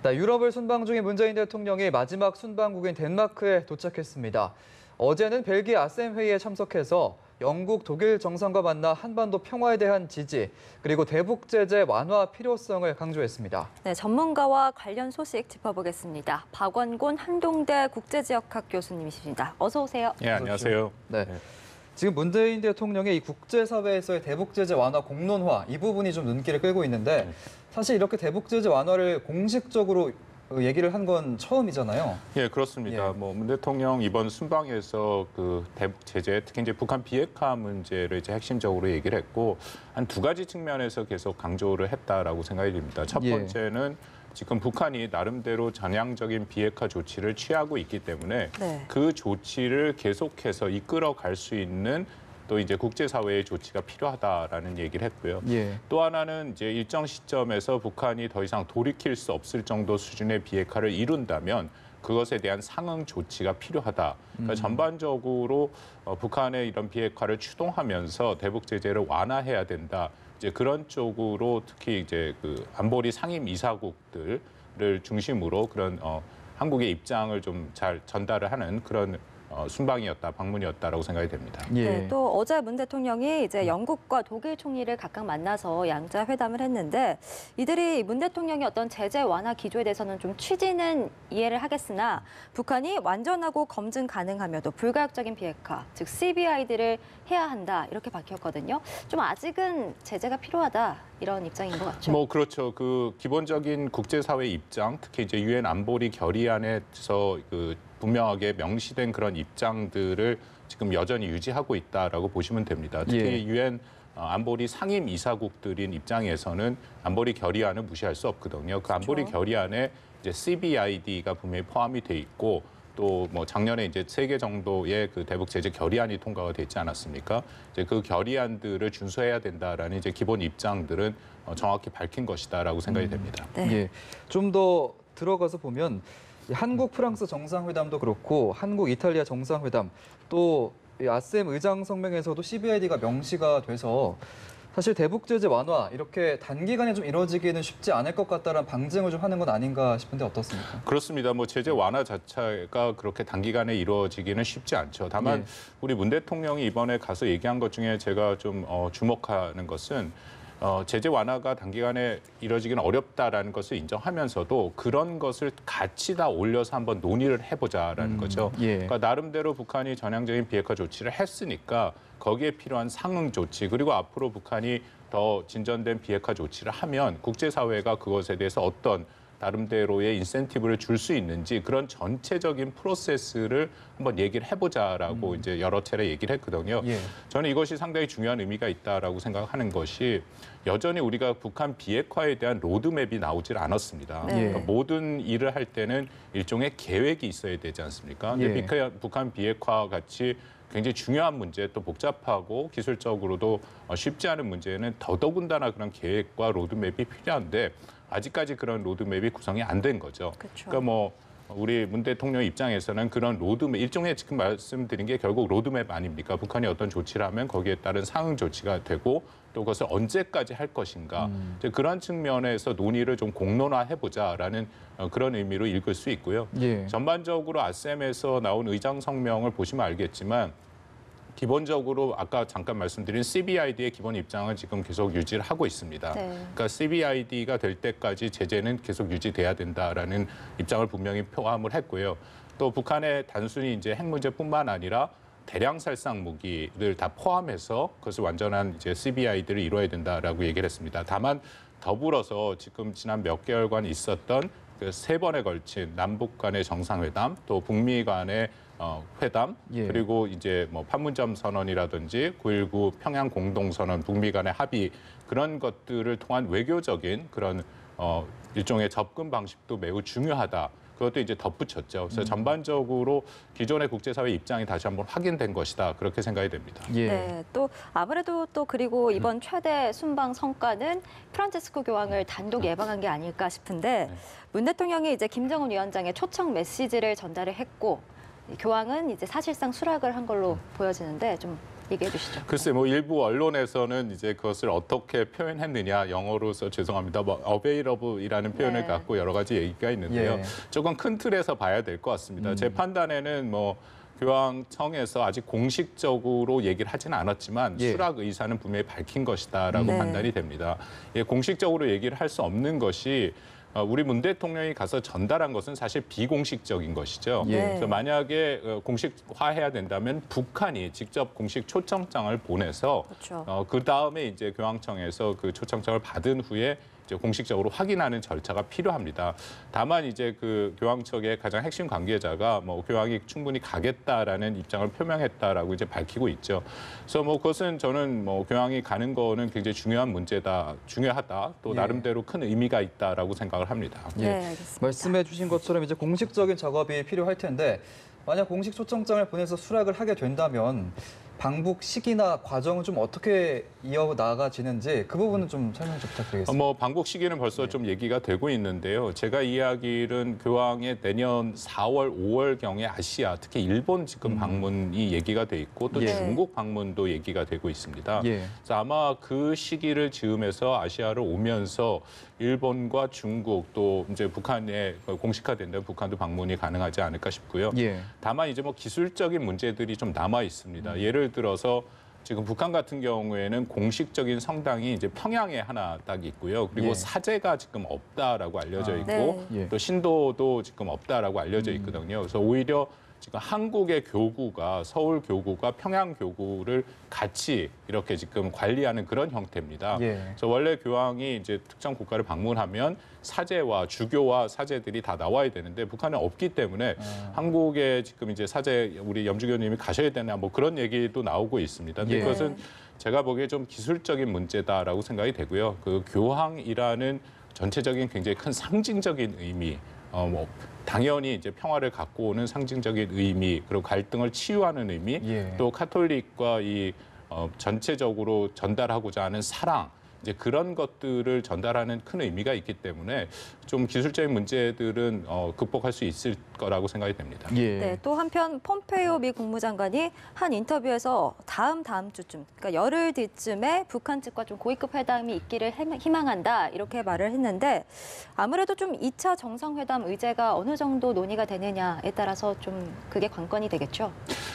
네, 유럽을 순방 중인 문재인 대통령이 마지막 순방국인 덴마크에 도착했습니다. 어제는 벨기에 아셈 회의에 참석해서 영국, 독일 정상과 만나 한반도 평화에 대한 지지, 그리고 대북 제재 완화 필요성을 강조했습니다. 네, 전문가와 관련 소식 짚어보겠습니다. 박원곤 한동대 국제지역학 교수님이십니다. 어서 오세요. 예, 안녕하세요. 네. 지금 문재인 대통령의 이 국제사회에서의 대북제재 완화 공론화, 이 부분이 좀 눈길을 끌고 있는데 사실 이렇게 대북제재 완화를 공식적으로 얘기를 한 건 처음이잖아요. 예, 그렇습니다. 예. 문 대통령 이번 순방에서 그 대북 제재, 특히 이제 북한 비핵화 문제를 이제 핵심적으로 얘기를 했고 한 두 가지 측면에서 계속 강조를 했다라고 생각이 됩니다. 첫 예. 번째는 지금 북한이 나름대로 전향적인 비핵화 조치를 취하고 있기 때문에 네. 그 조치를 계속해서 이끌어갈 수 있는 또 이제 국제사회의 조치가 필요하다라는 얘기를 했고요. 예. 또 하나는 이제 일정 시점에서 북한이 더 이상 돌이킬 수 없을 정도 수준의 비핵화를 이룬다면 그것에 대한 상응 조치가 필요하다. 그러니까 전반적으로 북한의 이런 비핵화를 추동하면서 대북 제재를 완화해야 된다. 이제 그런 쪽으로 특히 이제 그 안보리 상임 이사국들을 중심으로 그런 한국의 입장을 좀 잘 전달을 하는 그런 순방이었다, 방문이었다라고 생각이 됩니다. 예. 네, 또 어제 문 대통령이 이제 영국과 독일 총리를 각각 만나서 양자 회담을 했는데 이들이 문 대통령의 어떤 제재 완화 기조에 대해서는 좀 취지는 이해를 하겠으나 북한이 완전하고 검증 가능하며도 불가역적인 비핵화, 즉 CBI들을 해야 한다 이렇게 밝혔거든요. 좀 아직은 제재가 필요하다 이런 입장인 것 같죠. 뭐 그렇죠. 그 기본적인 국제사회 입장, 특히 이제 유엔 안보리 결의안에서 그 분명하게 명시된 그런 입장들을 지금 여전히 유지하고 있다라고 보시면 됩니다. 특히 유엔 안보리 상임 이사국들인 입장에서는 안보리 결의안을 무시할 수 없거든요. 그 안보리 결의안에 이제 CBID가 분명히 포함이 돼 있고 또 뭐 작년에 이제 3개 정도의 그 대북 제재 결의안이 통과가 됐지 않았습니까? 이제 그 결의안들을 준수해야 된다라는 이제 기본 입장들은 정확히 밝힌 것이다라고 생각이 됩니다. 네. 예. 좀 더 들어가서 보면 한국 프랑스 정상회담도 그렇고 한국 이탈리아 정상회담 또 아셈 의장 성명에서도 CBID가 명시가 돼서 사실 대북 제재 완화 이렇게 단기간에 좀 이루어지기는 쉽지 않을 것 같다라는 방증을 좀 하는 건 아닌가 싶은데 어떻습니까? 그렇습니다. 뭐 제재 완화 자체가 그렇게 단기간에 이루어지기는 쉽지 않죠. 다만 우리 문 대통령이 이번에 가서 얘기한 것 중에 제가 좀 주목하는 것은 제재 완화가 단기간에 이루어지기는 어렵다라는 것을 인정하면서도 그런 것을 같이 다 올려서 한번 논의를 해보자라는 거죠. 그러니까 나름대로 북한이 전향적인 비핵화 조치를 했으니까 거기에 필요한 상응 조치 그리고 앞으로 북한이 더 진전된 비핵화 조치를 하면 국제사회가 그것에 대해서 어떤 나름대로의 인센티브를 줄 수 있는지 그런 전체적인 프로세스를 한번 얘기를 해보자라고 이제 여러 차례 얘기를 했거든요. 저는 이것이 상당히 중요한 의미가 있다라고 생각하는 것이 여전히 우리가 북한 비핵화에 대한 로드맵이 나오질 않았습니다. 그러니까 모든 일을 할 때는 일종의 계획이 있어야 되지 않습니까? 근데 북한 비핵화 같이 굉장히 중요한 문제 또 복잡하고 기술적으로도 쉽지 않은 문제는 더더군다나 그런 계획과 로드맵이 필요한데 아직까지 그런 로드맵이 구성이 안 된 거죠. 그렇죠. 그러니까 뭐 우리 문 대통령 입장에서는 그런 로드맵 일종의 지금 말씀드린 게 결국 로드맵 아닙니까? 북한이 어떤 조치를 하면 거기에 따른 상응 조치가 되고 또 그것을 언제까지 할 것인가 이제 그런 측면에서 논의를 좀 공론화해보자라는 그런 의미로 읽을 수 있고요. 전반적으로 아셈에서 나온 의장 성명을 보시면 알겠지만 기본적으로 아까 잠깐 말씀드린 CBID의 기본 입장은 지금 계속 유지를 하고 있습니다. 그러니까 CBID가 될 때까지 제재는 계속 유지돼야 된다라는 입장을 분명히 표함을 했고요. 또 북한의 단순히 이제 핵 문제뿐만 아니라 대량 살상 무기를 다 포함해서 그것을 완전한 이제 CBID를 이루어야 된다라고 얘기를 했습니다. 다만 더불어서 지금 지난 몇 개월간 있었던 그 3번에 걸친 남북 간의 정상회담 또 북미 간의 회담 그리고 이제 뭐 판문점 선언이라든지 9.19 평양 공동선언 북미 간의 합의 그런 것들을 통한 외교적인 그런 일종의 접근 방식도 매우 중요하다. 그것도 이제 덧붙였죠. 그래서 전반적으로 기존의 국제사회 입장이 다시 한번 확인된 것이다. 그렇게 생각이 됩니다. 네, 또 아무래도 또 그리고 이번 최대 순방 성과는 프란체스코 교황을 단독 예방한 게 아닐까 싶은데 문 대통령이 이제 김정은 위원장의 초청 메시지를 전달을 했고 교황은 이제 사실상 수락을 한 걸로 보여지는데 좀 얘기해 주시죠. 글쎄, 뭐 일부 언론에서는 이제 그것을 어떻게 표현했느냐, 영어로서 죄송합니다, 뭐 available이라는 표현을 네. 갖고 여러 가지 얘기가 있는데요. 예. 조금 큰 틀에서 봐야 될 것 같습니다. 제 판단에는 뭐 교황청에서 아직 공식적으로 얘기를 하지는 않았지만 예. 수락 의사는 분명히 밝힌 것이다라고 네. 판단이 됩니다. 예, 공식적으로 얘기를 할 수 없는 것이 우리 문 대통령이 가서 전달한 것은 사실 비공식적인 것이죠. 예. 그래서 만약에 공식화해야 된다면 북한이 직접 공식 초청장을 보내서 그렇죠. 그 다음에 이제 교황청에서 그 초청장을 받은 후에 이제 공식적으로 확인하는 절차가 필요합니다. 다만 이제 그 교황청의 가장 핵심 관계자가 뭐 교황이 충분히 가겠다라는 입장을 표명했다라고 이제 밝히고 있죠. 그래서 뭐 그것은 저는 뭐 교황이 가는 거는 굉장히 중요한 문제다, 중요하다, 또 예. 나름대로 큰 의미가 있다라고 생각을 합니다. 예. 네, 알겠습니다. 말씀해 주신 것처럼 이제 공식적인 작업이 필요할 텐데 만약 공식 초청장을 보내서 수락을 하게 된다면 방북 시기나 과정은 좀 어떻게 이어나가지는지 그 부분은 좀 설명 좀 부탁드리겠습니다. 뭐 방북 시기는 벌써 좀 얘기가 되고 있는데요. 제가 이야기는 교황의 내년 4월, 5월 경에 아시아, 특히 일본 지금 방문이 얘기가 돼 있고 또 예. 중국 방문도 얘기가 되고 있습니다. 예. 그래서 아마 그 시기를 즈음해서 아시아를 오면서 일본과 중국 또 이제 북한에 공식화된다면 북한도 방문이 가능하지 않을까 싶고요. 예. 다만 이제 뭐 기술적인 문제들이 좀 남아 있습니다. 예를 들어서 지금 북한 같은 경우에는 공식적인 성당이 이제 평양에 하나 딱 있고요. 그리고 예. 사제가 지금 없다라고 알려져 있고 네. 예. 또 신도도 지금 없다라고 알려져 있거든요. 그래서 오히려 지금 한국의 교구가 서울 교구가 평양 교구를 같이 이렇게 지금 관리하는 그런 형태입니다. 예. 그래서 원래 교황이 이제 특정 국가를 방문하면 사제와 주교와 사제들이 다 나와야 되는데 북한은 없기 때문에 한국에 지금 이제 사제 우리 염주교님이 가셔야 되나 뭐 그런 얘기도 나오고 있습니다. 근데 예. 그것은 제가 보기에 좀 기술적인 문제다라고 생각이 되고요. 그 교황이라는 전체적인 굉장히 큰 상징적인 의미, 뭐 당연히 이제 평화를 갖고 오는 상징적인 의미, 그리고 갈등을 치유하는 의미, 예. 또 카톨릭과 이 전체적으로 전달하고자 하는 사랑, 이제 그런 것들을 전달하는 큰 의미가 있기 때문에 좀 기술적인 문제들은 극복할 수 있을 거라고 생각이 됩니다. 예. 네, 또 한편 폼페이오 미 국무장관이 한 인터뷰에서 다음 주쯤, 그러니까 열흘 뒤쯤에 북한 측과 좀 고위급 회담이 있기를 희망한다 이렇게 말을 했는데 아무래도 좀 2차 정상회담 의제가 어느 정도 논의가 되느냐에 따라서 좀 그게 관건이 되겠죠.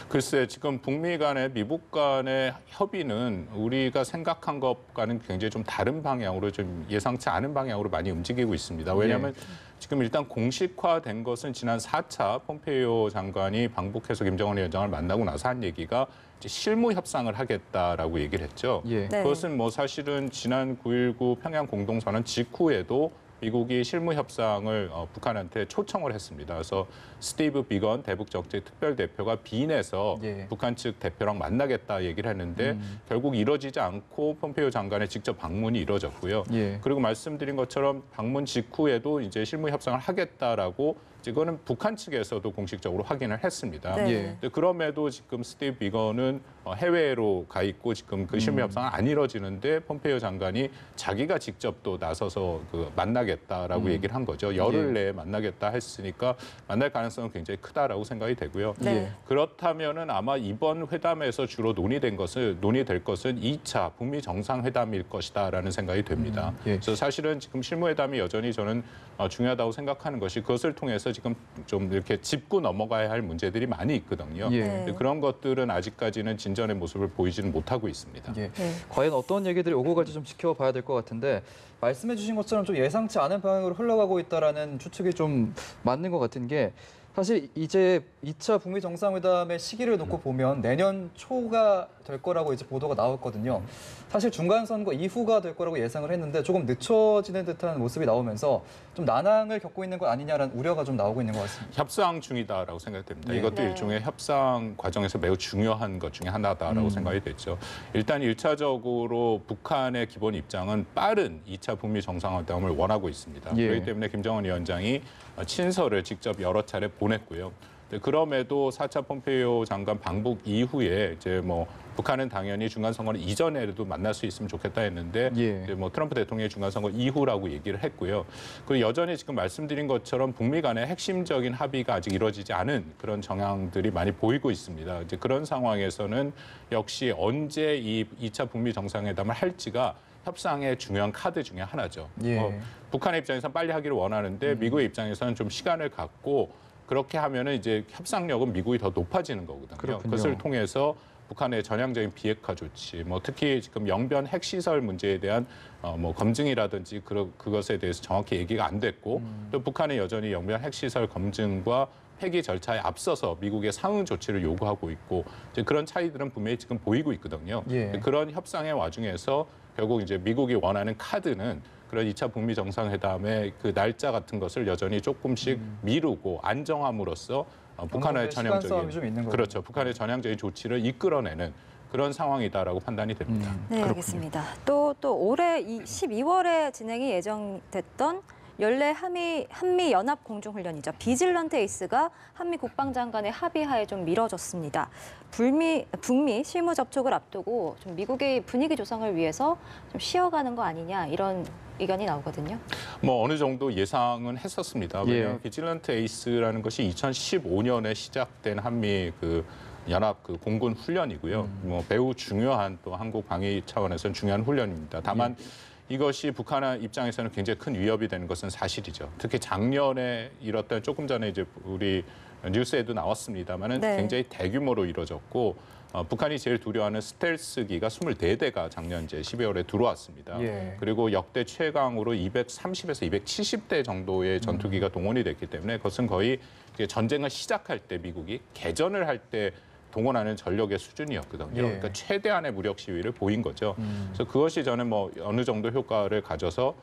글쎄, 지금 북미 간의 미북 간의 협의는 우리가 생각한 것과는 굉장히 좀 다른 방향으로 좀 예상치 않은 방향으로 많이 움직이고 있습니다. 왜냐하면 지금 일단 공식화된 것은 지난 4차 폼페이오 장관이 방북해서 김정은 위원장을 만나고 나서 한 얘기가 이제 실무 협상을 하겠다라고 얘기를 했죠. 예. 네. 그것은 뭐 사실은 지난 9.19 평양 공동선언 직후에도 미국이 실무 협상을 북한한테 초청을 했습니다. 그래서 스티브 비건 대북 정책 특별 대표가 빈에서 예. 북한 측 대표랑 만나겠다 얘기를 했는데 결국 이뤄지지 않고 폼페이오 장관의 직접 방문이 이뤄졌고요. 예. 그리고 말씀드린 것처럼 방문 직후에도 이제 실무 협상을 하겠다라고 이거는 북한 측에서도 공식적으로 확인을 했습니다. 네. 예. 근데 그럼에도 지금 스티브 비건은 해외로 가 있고 지금 그 실무 협상은 안 이뤄지는데 폼페이오 장관이 자기가 직접 또 나서서 그 만나겠다라고 얘기를 한 거죠. 열흘 내에 만나겠다 했으니까 만날 가능성은 굉장히 크다라고 생각이 되고요. 네. 예. 그렇다면은 아마 이번 회담에서 주로 논의될 것은 2차 북미 정상회담일 것이다라는 생각이 됩니다. 예. 그래서 사실은 지금 실무회담이 여전히 저는 중요하다고 생각하는 것이 그것을 통해서 지금 좀 이렇게 짚고 넘어가야 할 문제들이 많이 있거든요. 예. 근데 그런 것들은 아직까지는 진전의 모습을 보이지는 못하고 있습니다. 예. 네. 과연 어떤 얘기들이 오고 갈지 좀 지켜봐야 될 것 같은데 말씀해 주신 것처럼 좀 예상치 않은 방향으로 흘러가고 있다라는 추측이 좀 맞는 것 같은 게 사실 이제 2차 북미 정상회담의 시기를 놓고 보면 내년 초가 될 거라고 이제 보도가 나왔거든요. 사실 중간 선거 이후가 될 거라고 예상을 했는데 조금 늦춰지는 듯한 모습이 나오면서 좀 난항을 겪고 있는 것 아니냐라는 우려가 좀 나오고 있는 것 같습니다. 협상 중이다라고 생각됩니다. 네. 이것도 네. 일종의 협상 과정에서 매우 중요한 것 중에 하나다라고 생각이 됐죠. 일단 1차적으로 북한의 기본 입장은 빠른 2차 북미 정상회담을 원하고 있습니다. 예. 그렇기 때문에 김정은 위원장이 친서를 직접 여러 차례 보냈고요. 그럼에도 4차 폼페이오 장관 방북 이후에 이제 뭐 북한은 당연히 중간선거를 이전에라도 만날 수 있으면 좋겠다 했는데 예. 이제 뭐 트럼프 대통령의 중간선거 이후라고 얘기를 했고요. 그리고 여전히 지금 말씀드린 것처럼 북미 간의 핵심적인 합의가 아직 이루어지지 않은 그런 정황들이 많이 보이고 있습니다. 이제 그런 상황에서는 역시 언제 이 2차 북미 정상회담을 할지가 협상의 중요한 카드 중에 하나죠. 예. 북한의 입장에서는 빨리 하기를 원하는데 미국의 입장에서는 좀 시간을 갖고 그렇게 하면은 이제 협상력은 미국이 더 높아지는 거거든요. 그렇군요. 그것을 통해서 북한의 전향적인 비핵화 조치, 뭐 특히 지금 영변 핵시설 문제에 대한 뭐 검증이라든지 그것에 대해서 정확히 얘기가 안 됐고 또 북한은 여전히 영변 핵시설 검증과 폐기 절차에 앞서서 미국의 상응 조치를 요구하고 있고 이제 그런 차이들은 분명히 지금 보이고 있거든요. 예. 그런 협상의 와중에서 결국 이제 미국이 원하는 카드는 그런 2차 북미 정상회담의 그 날짜 같은 것을 여전히 조금씩 미루고 안정함으로써 북한의 시간 싸움이 좀 있는 거군요. 그렇죠. 북한의 전향적인 조치를 이끌어내는 그런 상황이다라고 판단이 됩니다. 네, 그렇군요. 알겠습니다. 또 올해 12월에 진행이 예정됐던 연례 한미 연합 공중훈련이죠. 비질런트 에이스가 한미 국방장관의 합의하에 좀 미뤄졌습니다. 북미 실무 접촉을 앞두고 좀 미국의 분위기 조성을 위해서 좀 쉬어가는 거 아니냐 이런 의견이 나오거든요. 뭐 어느 정도 예상은 했었습니다. 왜냐하면 예. 비질런트 에이스라는 것이 2015년에 시작된 한미 그 연합 그 공군 훈련이고요. 뭐 매우 중요한 또 한국 방위 차원에서는 중요한 훈련입니다. 다만 이것이 북한 입장에서는 굉장히 큰 위협이 되는 것은 사실이죠. 특히 작년에 이뤘던 조금 전에 이제 우리 뉴스에도 나왔습니다만은 네. 굉장히 대규모로 이루어졌고 북한이 제일 두려워하는 스텔스기가 24대가 작년 이제 12월에 들어왔습니다. 예. 그리고 역대 최강으로 230에서 270대 정도의 전투기가 동원이 됐기 때문에 그것은 거의 이제 전쟁을 시작할 때 미국이 개전을 할 때 동원하는 전력의 수준이었거든요. 예. 그러니까 최대한의 무력 시위를 보인 거죠. 그래서 그것이 저는 뭐 어느 정도 효과를 가져서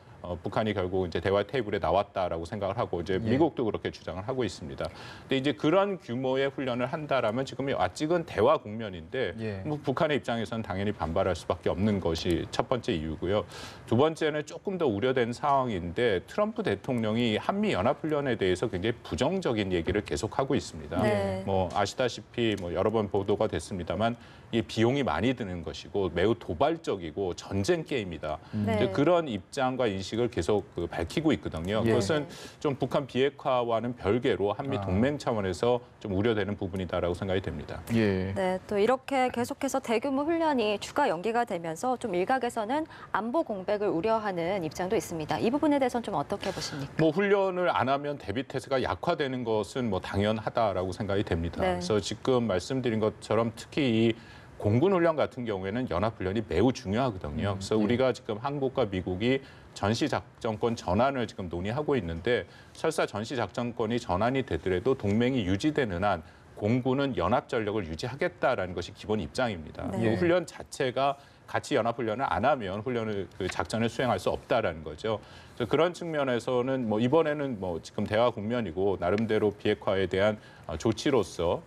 북한이 결국 이제 대화 테이블에 나왔다라고 생각을 하고 이제 예. 미국도 그렇게 주장을 하고 있습니다. 근데 이제 그런 규모의 훈련을 한다라면 지금 아직은 대화 국면인데 예. 뭐 북한의 입장에서는 당연히 반발할 수밖에 없는 것이 첫 번째 이유고요. 두 번째는 조금 더 우려된 상황인데 트럼프 대통령이 한미 연합 훈련에 대해서 굉장히 부정적인 얘기를 계속하고 있습니다. 네. 뭐 아시다시피 뭐 여러 번 보도가 됐습니다만 이 비용이 많이 드는 것이고 매우 도발적이고 전쟁 게임이다. 네. 이제 그런 입장과 인식을 계속 밝히고 있거든요. 예. 그것은 좀 북한 비핵화와는 별개로 한미 동맹 차원에서 좀 우려되는 부분이다라고 생각이 됩니다. 예. 네, 또 이렇게 계속해서 대규모 훈련이 추가 연기가 되면서 좀 일각에서는 안보 공백을 우려하는 입장도 있습니다. 이 부분에 대해서는 좀 어떻게 보십니까? 뭐 훈련을 안 하면 대비 태세가 약화되는 것은 뭐 당연하다라고 생각이 됩니다. 네. 그래서 지금 말씀드린 것처럼 특히 이 공군 훈련 같은 경우에는 연합 훈련이 매우 중요하거든요. 그래서 예. 우리가 지금 한국과 미국이 전시 작전권 전환을 지금 논의하고 있는데 설사 전시 작전권이 전환이 되더라도 동맹이 유지되는 한 공군은 연합 전력을 유지하겠다라는 것이 기본 입장입니다. 네. 그 훈련 자체가 같이 연합 훈련을 안 하면 훈련을 그 작전을 수행할 수 없다라는 거죠. 그래서 그런 측면에서는 뭐 이번에는 뭐 지금 대화 국면이고 나름대로 비핵화에 대한 조치로서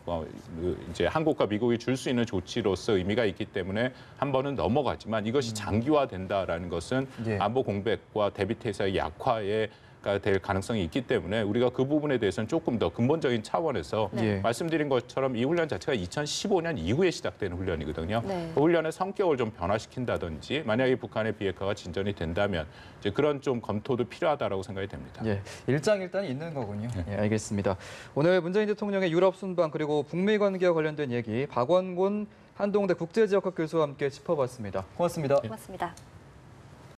이제 한국과 미국이 줄 수 있는 조치로서 의미가 있기 때문에 한 번은 넘어가지만 이것이 장기화된다라는 것은 예. 안보 공백과 대비 태세의 약화에 될 가능성이 있기 때문에 우리가 그 부분에 대해서는 조금 더 근본적인 차원에서 네. 말씀드린 것처럼 이 훈련 자체가 2015년 이후에 시작되는 훈련이거든요. 네. 그 훈련의 성격을 좀 변화시킨다든지 만약에 북한의 비핵화가 진전이 된다면 이제 그런 좀 검토도 필요하다라고 생각이 됩니다. 예, 일장일단이 있는 거군요. 예, 알겠습니다. 오늘 문재인 대통령의 유럽 순방 그리고 북미 관계와 관련된 얘기 박원곤 한동대 국제지역학 교수와 함께 짚어봤습니다. 고맙습니다. 고맙습니다.